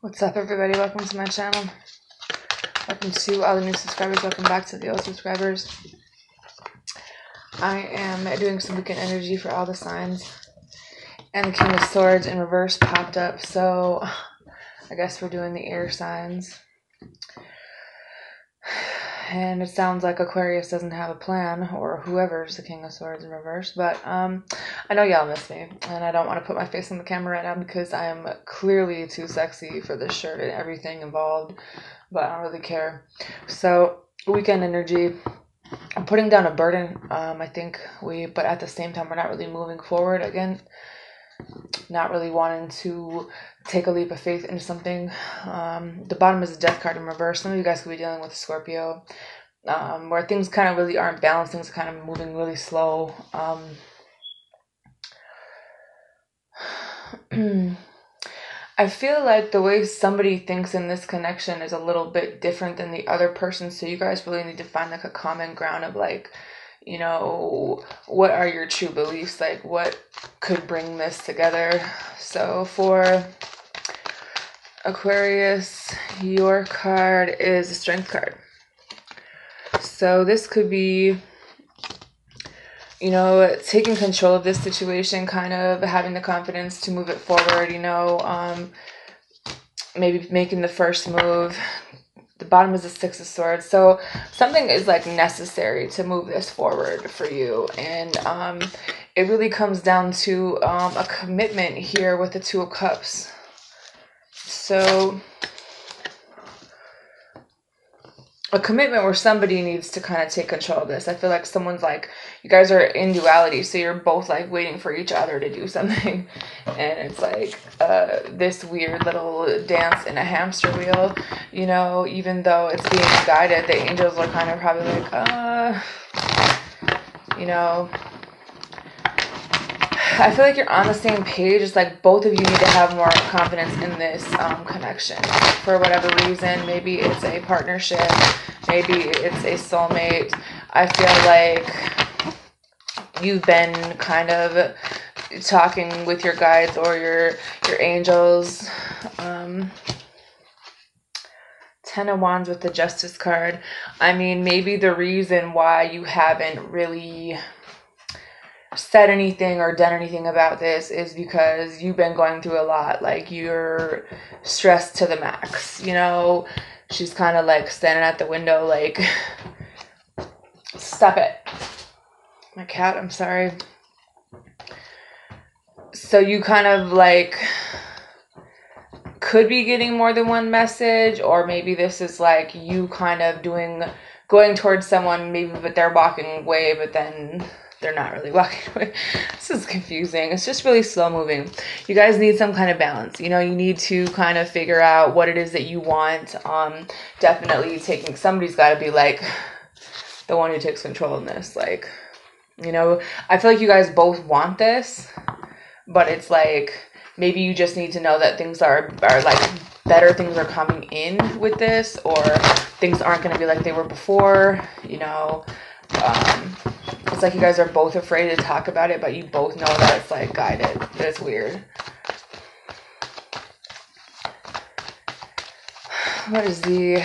What's up, everybody? Welcome to my channel. Welcome to all the new subscribers. Welcome back to the old subscribers. I am doing some weekend energy for all the signs. And the King of Swords in reverse popped up. So I guess we're doing the air signs. And it sounds like Aquarius doesn't have a plan, or whoever's the King of Swords in reverse. But I know y'all miss me, and I don't want to put my face on the camera right now because I am clearly too sexy for this shirt and everything involved. But I don't really care. So weekend energy. I'm putting down a burden. I think but at the same time, we're not really moving forward again. Not really wanting to take a leap of faith into something. The bottom is a death card in reverse. Some of you guys could be dealing with a Scorpio, where things kind of really aren't balanced. Things are kind of moving really slow. I feel like the way somebody thinks in this connection is a little bit different than the other person. So you guys really need to find like a common ground of like, you know, what are your true beliefs? Like what could bring this together? So for Aquarius, your card is a strength card. So this could be, you know, taking control of this situation, kind of having the confidence to move it forward, you know, maybe making the first move. The bottom is the Six of Swords. So something is like necessary to move this forward for you. And it really comes down to a commitment here with the Two of Cups. So a commitment where somebody needs to kind of take control of this. I feel like someone's like, you guys are in duality, so you're both like waiting for each other to do something. And it's like this weird little dance in a hamster wheel, you know, even though it's being guided, the angels are kind of probably like, you know, I feel like you're on the same page. It's like both of you need to have more confidence in this connection for whatever reason. Maybe it's a partnership. Maybe it's a soulmate. I feel like you've been kind of talking with your guides or your angels. 10 of Wands with the Justice card. I mean, maybe the reason why you haven't really said anything or done anything about this is because you've been going through a lot. Like you're stressed to the max, you know. She's kind of like standing at the window like, stop it. My cat, I'm sorry. So you kind of like could be getting more than one message, or maybe this is like you kind of going towards someone, maybe but they're walking away, but then they're not really walking away. This is confusing. It's just really slow moving. You guys need some kind of balance. You know, you need to kind of figure out what it is that you want. Definitely somebody's got to be like the one who takes control in this. Like, you know, I feel like you guys both want this, but it's like maybe you just need to know that things are like better things are coming in with this, or things aren't going to be like they were before, you know. It's like you guys are both afraid to talk about it, but you both know that it's like guided. It's weird. What is the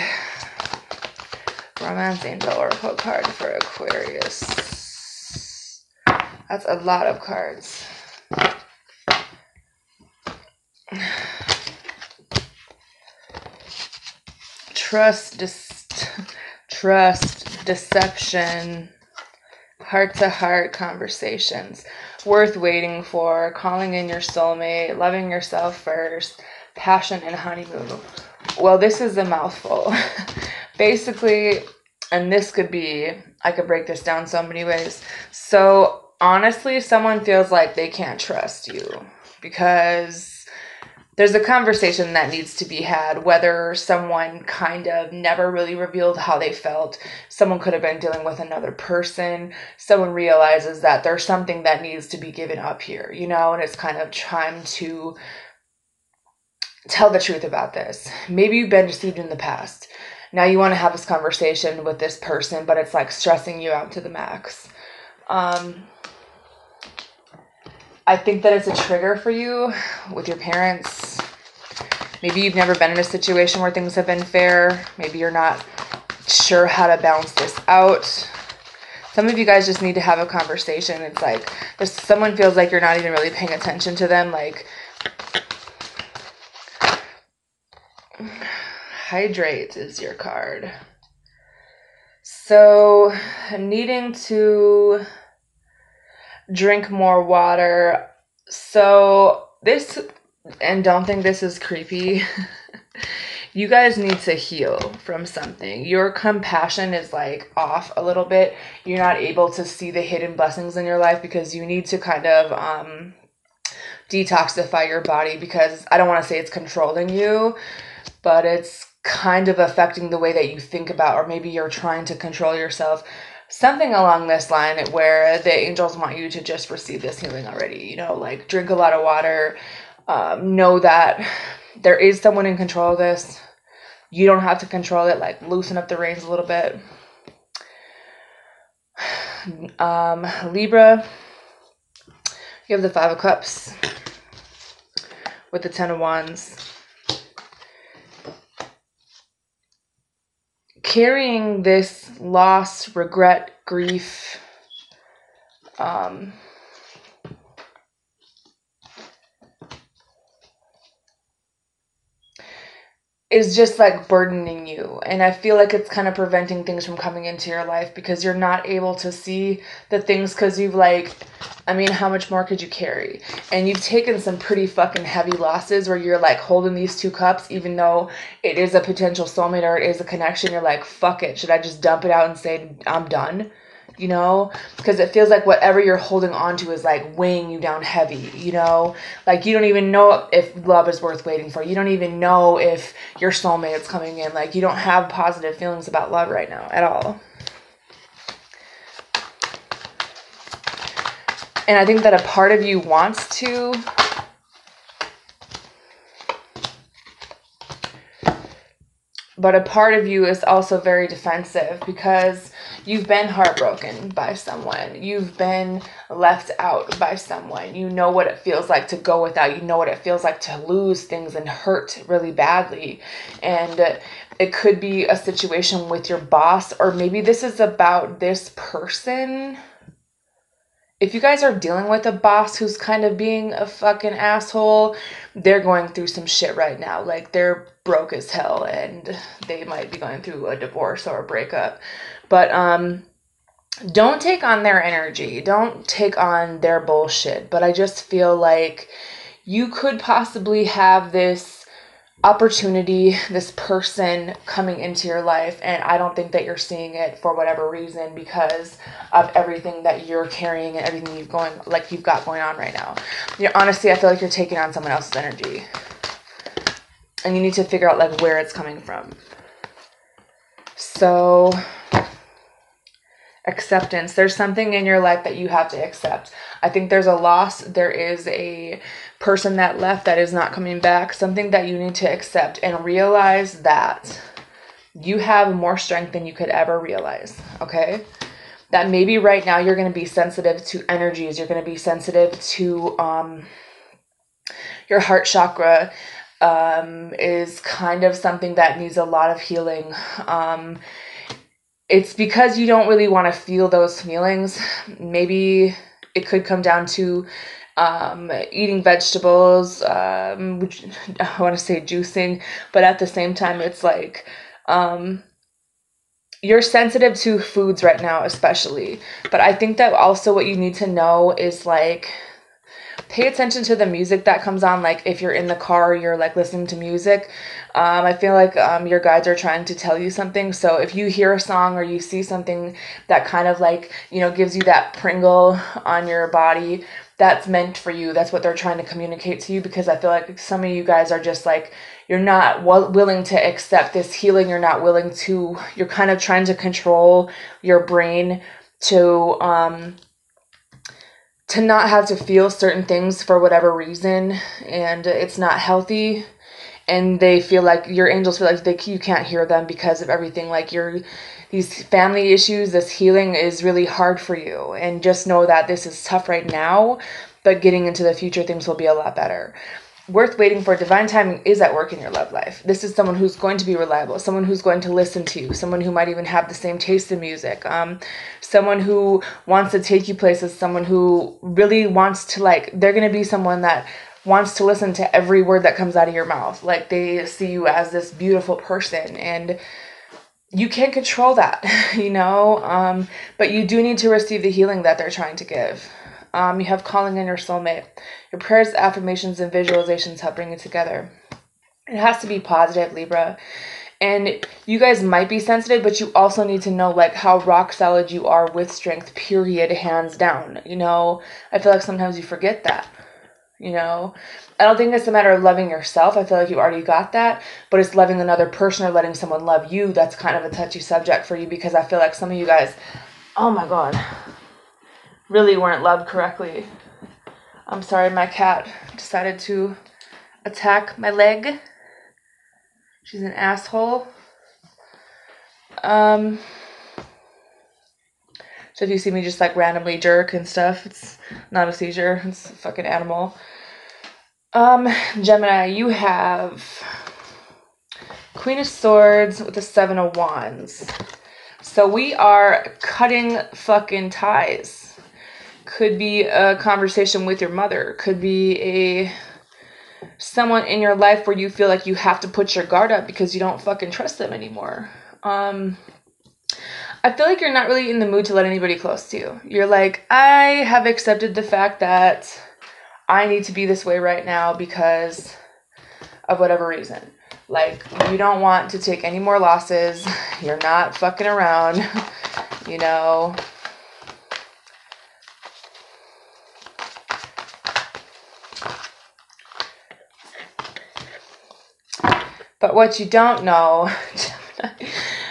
Romance Angel Oracle card for Aquarius? That's a lot of cards. Trust, deception, heart-to-heart conversations, worth waiting for, calling in your soulmate, loving yourself first, passion, and honeymoon. Well, this is a mouthful. Basically, and this could be, I could break this down so many ways. So, honestly, someone feels like they can't trust you because there's a conversation that needs to be had, whether someone kind of never really revealed how they felt. Someone could have been dealing with another person. Someone realizes that there's something that needs to be given up here, you know, and it's kind of time to tell the truth about this. Maybe you've been deceived in the past. Now you want to have this conversation with this person, but it's like stressing you out to the max. I think that it's a trigger for you with your parents. Maybe you've never been in a situation where things have been fair. Maybe you're not sure how to balance this out. Some of you guys just need to have a conversation. It's like someone feels like you're not even really paying attention to them. Like, hydrate is your card. So, needing to drink more water. So, this, and don't think this is creepy. You guys need to heal from something. Your compassion is like off a little bit. You're not able to see the hidden blessings in your life because you need to kind of detoxify your body, because I don't want to say it's controlling you, but it's kind of affecting the way that you think about, or maybe you're trying to control yourself. Something along this line where the angels want you to just receive this healing already. You know, like drink a lot of water. Know that there is someone in control of this. You don't have to control it. Like, loosen up the reins a little bit. Libra, you have the 5 of Cups with the 10 of Wands. Carrying this loss, regret, grief, is just like burdening you. And I feel like it's kind of preventing things from coming into your life because you're not able to see the things, because you've like, I mean, how much more could you carry? And you've taken some pretty fucking heavy losses where you're like holding these 2 cups, even though it is a potential soulmate or it is a connection. You're like, fuck it. Should I just dump it out and say I'm done? You know, because it feels like whatever you're holding on to is like weighing you down heavy, you know, like you don't even know if love is worth waiting for. You don't even know if your soulmate is coming in. Like, you don't have positive feelings about love right now at all. And I think that a part of you wants to, but a part of you is also very defensive because you've been heartbroken by someone. You've been left out by someone. You know what it feels like to go without. You know what it feels like to lose things and hurt really badly. And it could be a situation with your boss, or maybe this is about this person. If you guys are dealing with a boss who's kind of being a fucking asshole, they're going through some shit right now. Like, they're broke as hell and they might be going through a divorce or a breakup. But don't take on their energy. Don't take on their bullshit. But I just feel like you could possibly have this opportunity, this person coming into your life, and I don't think that you're seeing it for whatever reason because of everything that you're carrying and everything you've got going on right now. Honestly, I feel like you're taking on someone else's energy, and you need to figure out like where it's coming from. So, acceptance. There's something in your life that you have to accept. I think there's a loss. There is a person that left that is not coming back. Something that you need to accept and realize that you have more strength than you could ever realize. Okay? That maybe right now you're going to be sensitive to energies. You're going to be sensitive to your heart chakra is kind of something that needs a lot of healing. It's because you don't really want to feel those feelings. Maybe it could come down to eating vegetables, which I want to say juicing, but at the same time, it's like you're sensitive to foods right now, especially. But I think that also what you need to know is like, pay attention to the music that comes on. Like if you're in the car, you're like listening to music. I feel like your guides are trying to tell you something. So if you hear a song or you see something that kind of like, you know, gives you that pringle on your body, that's meant for you. That's what they're trying to communicate to you, because I feel like some of you guys are just like, you're not willing to accept this healing. You're not willing to, you're kind of trying to control your brain to not have to feel certain things for whatever reason, and it's not healthy. And they feel like, your angels feel like you can't hear them because of everything. Like these family issues, this healing is really hard for you. And just know that this is tough right now, but getting into the future, things will be a lot better. worth waiting for. Divine timing is at work in your love life. This is someone who's going to be reliable, someone who's going to listen to you, someone who might even have the same taste in music, someone who wants to take you places, someone who really wants to, like, they're going to be someone that wants to listen to every word that comes out of your mouth. Like, they see you as this beautiful person, and you can't control that, you know, but you do need to receive the healing that they're trying to give. You have calling in your soulmate. Your prayers, affirmations, and visualizations help bring it together. It has to be positive, Libra. And you guys might be sensitive, but you also need to know, like, how rock solid you are with strength, period, hands down. You know, I feel like sometimes you forget that, you know. I don't think it's a matter of loving yourself. I feel like you already got that. But it's loving another person or letting someone love you. That's kind of a touchy subject for you, because I feel like some of you guys, oh my God, really weren't loved correctly. I'm sorry, my cat decided to attack my leg. She's an asshole. So if you see me just like randomly jerk and stuff, it's not a seizure, it's a fucking animal. Gemini, you have Queen of Swords with the Seven of Wands. So we are cutting fucking ties. Could be a conversation with your mother. Could be someone in your life where you feel like you have to put your guard up because you don't fucking trust them anymore. I feel like you're not really in the mood to let anybody close to you. You're like, I have accepted the fact that I need to be this way right now because of whatever reason. Like, you don't want to take any more losses. You're not fucking around, you know. But what you don't know,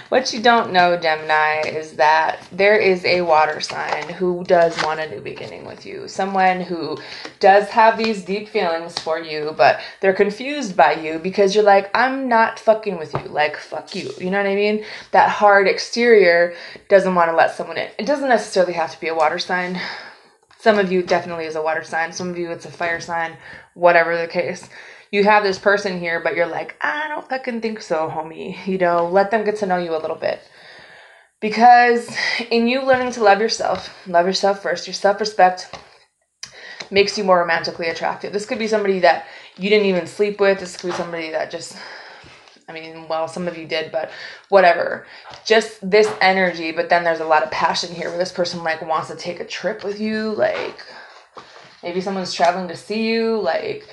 Gemini, is that there is a water sign who does want a new beginning with you. Someone who does have these deep feelings for you, but they're confused by you because you're like, I'm not fucking with you. Like, fuck you. You know what I mean? That hard exterior doesn't want to let someone in. It doesn't necessarily have to be a water sign. Some of you definitely is a water sign. Some of you it's a fire sign. Whatever the case. You have this person here, but you're like, I don't fucking think so, homie. You know, let them get to know you a little bit. Because in you learning to love yourself first, your self-respect makes you more romantically attractive. This could be somebody that you didn't even sleep with. This could be somebody that just, I mean, well, some of you did, but whatever. Just this energy, but then there's a lot of passion here where this person, like, wants to take a trip with you. Like, maybe someone's traveling to see you, like,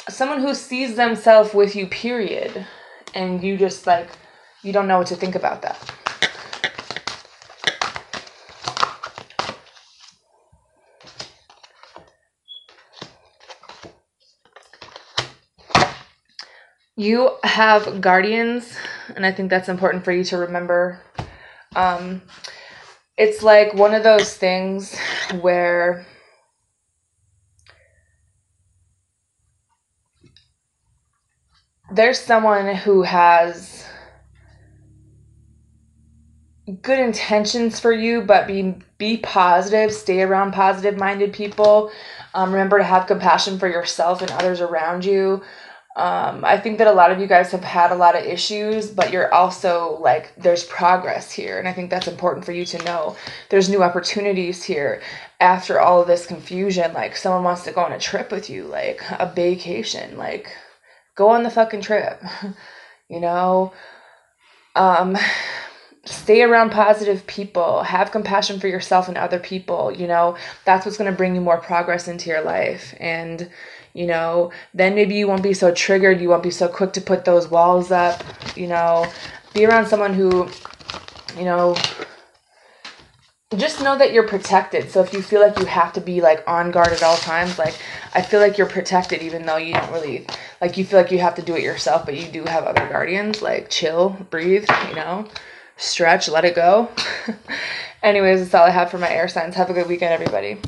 someone who sees themselves with you, period. And you just, like, you don't know what to think about that. You have guardians, and I think that's important for you to remember. It's like one of those things where there's someone who has good intentions for you, but be positive, stay around positive-minded people. Remember to have compassion for yourself and others around you. I think that a lot of you guys have had a lot of issues, but you're also, like, there's progress here, and I think that's important for you to know. There's new opportunities here after all of this confusion. Like, someone wants to go on a trip with you, like a vacation, like, go on the fucking trip, you know. Stay around positive people. Have compassion for yourself and other people, you know. That's what's going to bring you more progress into your life. And, you know, then maybe you won't be so triggered. You won't be so quick to put those walls up, you know. Be around someone who, you know, just know that you're protected. So if you feel like you have to be, like, on guard at all times, like, I feel like you're protected even though you don't really, like, you feel like you have to do it yourself, but you do have other guardians. Like, chill, breathe, you know, stretch, let it go. Anyways, that's all I have for my air signs. Have a good weekend, everybody.